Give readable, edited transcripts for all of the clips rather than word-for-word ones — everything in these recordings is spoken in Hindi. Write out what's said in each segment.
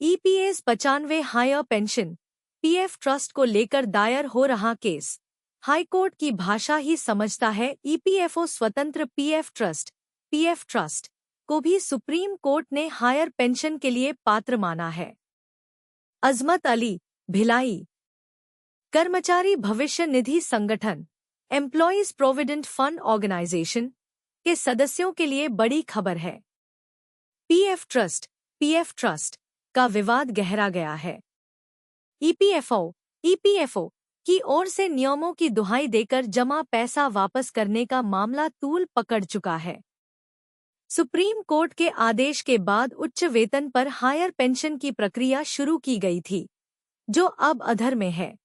EPS 95 higher pension PF trust को लेकर दायर हो रहा केस। हाईकोर्ट की भाषा ही समझता है ईपीएफओ स्वतंत्र पीएफ ट्रस्ट को भी सुप्रीम कोर्ट ने हायर पेंशन के लिए पात्र माना है। अजमत अली, भिलाई। कर्मचारी भविष्य निधि संगठन एम्प्लॉयज प्रोविडेंट फंड ऑर्गेनाइजेशन के सदस्यों के लिए बड़ी खबर है। पीएफ ट्रस्ट का विवाद गहरा गया है। ईपीएफओ की ओर से नियमों की दुहाई देकर जमा पैसा वापस करने का मामला तूल पकड़ चुका है। सुप्रीम कोर्ट के आदेश के बाद उच्च वेतन पर हायर पेंशन की प्रक्रिया शुरू की गई थी, जो अब अधर में है।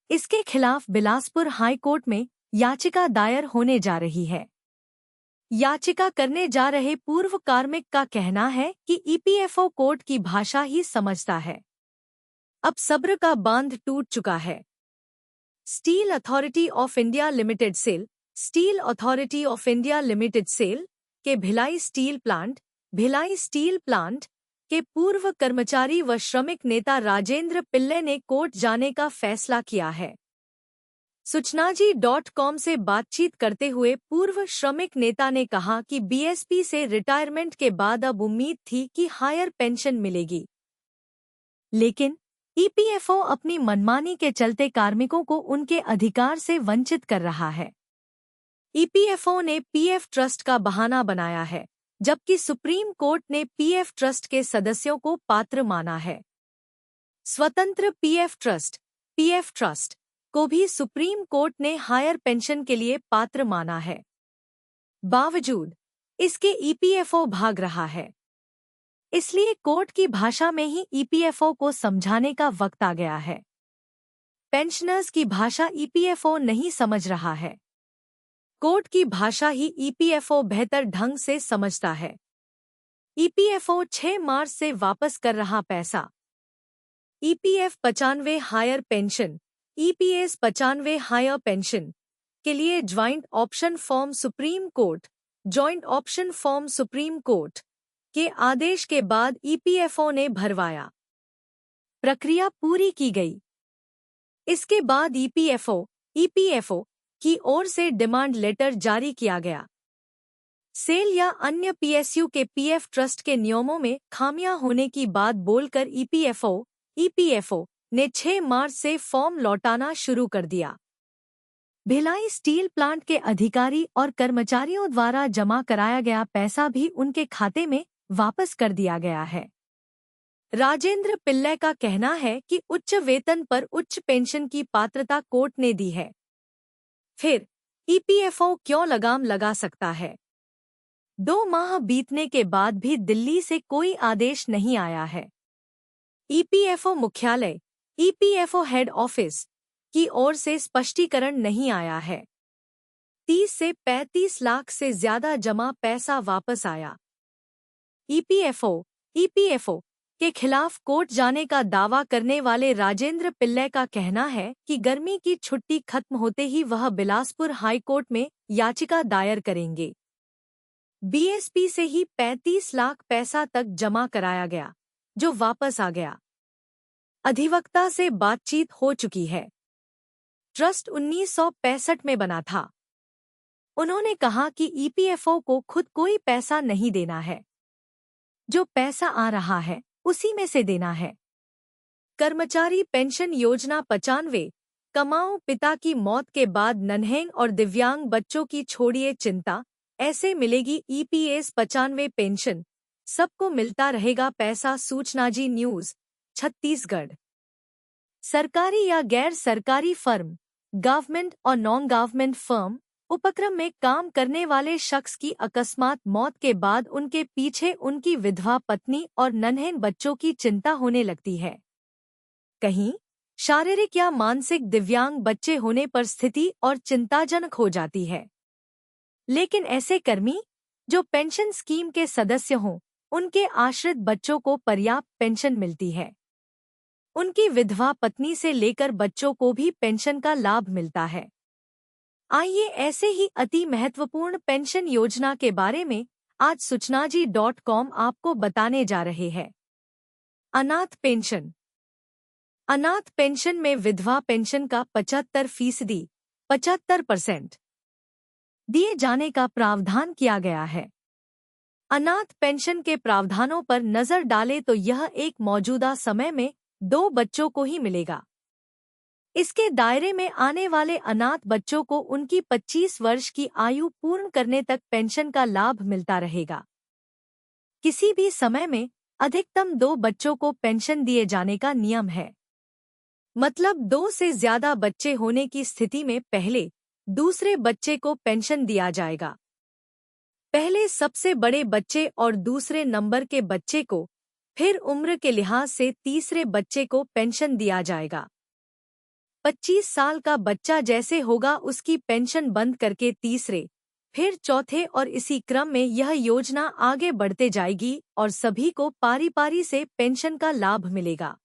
इसके खिलाफ बिलासपुर हाई कोर्ट में याचिका दायर होने जा रही है। याचिका करने जा रहे पूर्व कार्मिक का कहना है कि ईपीएफओ कोर्ट की भाषा ही समझता है। अब सब्र का बांध टूट चुका है। Steel authority of India limited SAIL के भिलाई स्टील प्लांट के पूर्व कर्मचारी व श्रमिक नेता राजेंद्र पिल्ले ने कोर्ट जाने का फैसला किया है। सूचनाजी.com से बातचीत करते हुए पूर्व श्रमिक नेता ने कहा कि बीएसपी से रिटायरमेंट के बाद अब उम्मीद थी कि हायर पेंशन मिलेगी, लेकिन ईपीएफओ अपनी मनमानी के चलते कार्मिकों को उनके अधिकार से वंचित कर रहा है। ईपीएफओ ने पीएफ ट्रस्ट का बहाना बनाया है, जबकि सुप्रीम कोर्ट ने पीएफ ट्रस्ट के सदस्यों को पात्र माना है। स्वतंत्र पीएफ ट्रस्ट को भी सुप्रीम कोर्ट ने हायर पेंशन के लिए पात्र माना है। बावजूद इसके ईपीएफओ भाग रहा है। इसलिए कोर्ट की भाषा में ही ईपीएफओ को समझाने का वक्त आ गया है। पेंशनर्स की भाषा ईपीएफओ नहीं समझ रहा है। कोर्ट की भाषा ही ईपीएफओ बेहतर ढंग से समझता है। ईपीएफओ 6 मार्च से वापस कर रहा पैसा। ईपीएस 95 हायर पेंशन के लिए joint option form supreme court के आदेश के बाद ईपीएफओ ने भरवाया। प्रक्रिया पूरी की गई। इसके बाद ईपीएफओ की ओर से डिमांड लेटर जारी किया गया। सेल या अन्य पीएसयू के पीएफ ट्रस्ट के नियमों में खामियां होने की बात बोलकर ईपीएफओ ने 6 मार्च से फॉर्म लौटाना शुरू कर दिया। भिलाई स्टील प्लांट के अधिकारी और कर्मचारियों द्वारा जमा कराया गया पैसा भी उनके खाते में वापस कर दिया गया है। राजेंद्र पिल्ले का कहना है कि उच्च वेतन पर उच्च पेंशन की पात्रता कोर्ट ने दी है। फिर ईपीएफओ क्यों लगाम लगा सकता है? 2 माह बीतने के बाद भी दिल्ली से कोई आदेश नहीं आया है। ईपीएफओ मुख्यालय ईपीएफओ हेड ऑफिस की ओर से स्पष्टीकरण नहीं आया है। 30 से 35 लाख से ज्यादा जमा पैसा वापस आया। ईपीएफओ के खिलाफ कोर्ट जाने का दावा करने वाले राजेंद्र पिल्ले का कहना है कि गर्मी की छुट्टी खत्म होते ही वह बिलासपुर हाई कोर्ट में याचिका दायर करेंगे। बीएसपी से ही 35 लाख पैसा तक जमा कराया गया, जो वापस आ गया। अधिवक्ता से बातचीत हो चुकी है। ट्रस्ट 1965 में बना था। उन्होंने कहा कि ईपीएफओ को खुद कोई पैसा नहीं देना है। जो पैसा आ रहा है उसी में से देना है। कर्मचारी पेंशन योजना 95 कमाऊं पिता की मौत के बाद नन्हे और दिव्यांग बच्चों की छोड़िए चिंता, ऐसे मिलेगी ईपीएस 95 पेंशन, सबको मिलता रहेगा पैसा। सूचनाजी न्यूज छत्तीसगढ़। सरकारी या गैर सरकारी फर्म, गवर्नमेंट और नॉन गवर्नमेंट फर्म उपक्रम में काम करने वाले शख्स की अकस्मात मौत के बाद उनके पीछे उनकी विधवा पत्नी और नन्हे बच्चों की चिंता होने लगती है। कहीं शारीरिक या मानसिक दिव्यांग बच्चे होने पर स्थिति और चिंताजनक हो जाती है। लेकिन ऐसे कर्मी जो पेंशन स्कीम के सदस्य हों, उनके आश्रित बच्चों को पर्याप्त पेंशन मिलती है। उनकी विधवा पत्नी से लेकर बच्चों को भी पेंशन का लाभ मिलता है। आइए ऐसे ही अति महत्वपूर्ण पेंशन योजना के बारे में आज सूचनाजी.com आपको बताने जा रहे हैं। अनाथ पेंशन। अनाथ पेंशन में विधवा पेंशन का 75% 75% दिए जाने का प्रावधान किया गया है। अनाथ पेंशन के प्रावधानों पर नजर डालें तो यह एक मौजूदा समय में 2 बच्चों को ही मिलेगा। इसके दायरे में आने वाले अनाथ बच्चों को उनकी 25 वर्ष की आयु पूर्ण करने तक पेंशन का लाभ मिलता रहेगा। किसी भी समय में अधिकतम 2 बच्चों को पेंशन दिए जाने का नियम है। मतलब 2 से ज्यादा बच्चे होने की स्थिति में पहले दूसरे बच्चे को पेंशन दिया जाएगा। पहले सबसे बड़े बच्चे और दूसरे नंबर के बच्चे को, फिर उम्र के लिहाज से तीसरे बच्चे को पेंशन दिया जाएगा। 25 साल का बच्चा जैसे होगा उसकी पेंशन बंद करके तीसरे, फिर चौथे और इसी क्रम में यह योजना आगे बढ़ते जाएगी और सभी को पारी पारी से पेंशन का लाभ मिलेगा।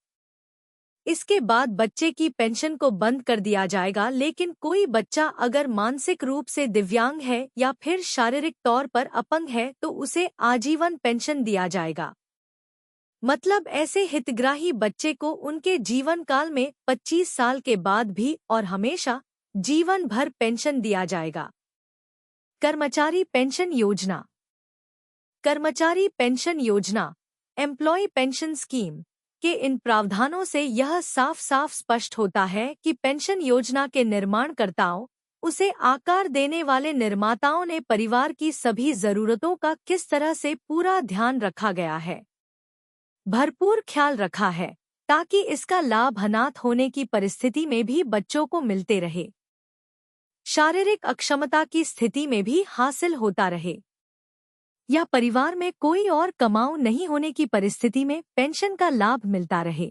इसके बाद बच्चे की पेंशन को बंद कर दिया जाएगा, लेकिन कोई बच्चा अगर मानसिक रूप से दिव्यांग है या फिर शारीरिक तौर पर अपंग है तो उसे आजीवन पेंशन दिया जाएगा। मतलब ऐसे हितग्राही बच्चे को उनके जीवन काल में 25 साल के बाद भी और हमेशा जीवन भर पेंशन दिया जाएगा। कर्मचारी पेंशन योजना। कर्मचारी पेंशन योजना एम्प्लॉय पेंशन स्कीम के इन प्रावधानों से यह साफ साफ स्पष्ट होता है कि पेंशन योजना के निर्माणकर्ताओं, उसे आकार देने वाले निर्माताओं ने परिवार की सभी जरूरतों का किस तरह से पूरा ध्यान रखा गया है, भरपूर ख्याल रखा है, ताकि इसका लाभ अनाथ होने की परिस्थिति में भी बच्चों को मिलते रहे, शारीरिक अक्षमता की स्थिति में भी हासिल होता रहे, या परिवार में कोई और कमाऊ नहीं होने की परिस्थिति में पेंशन का लाभ मिलता रहे।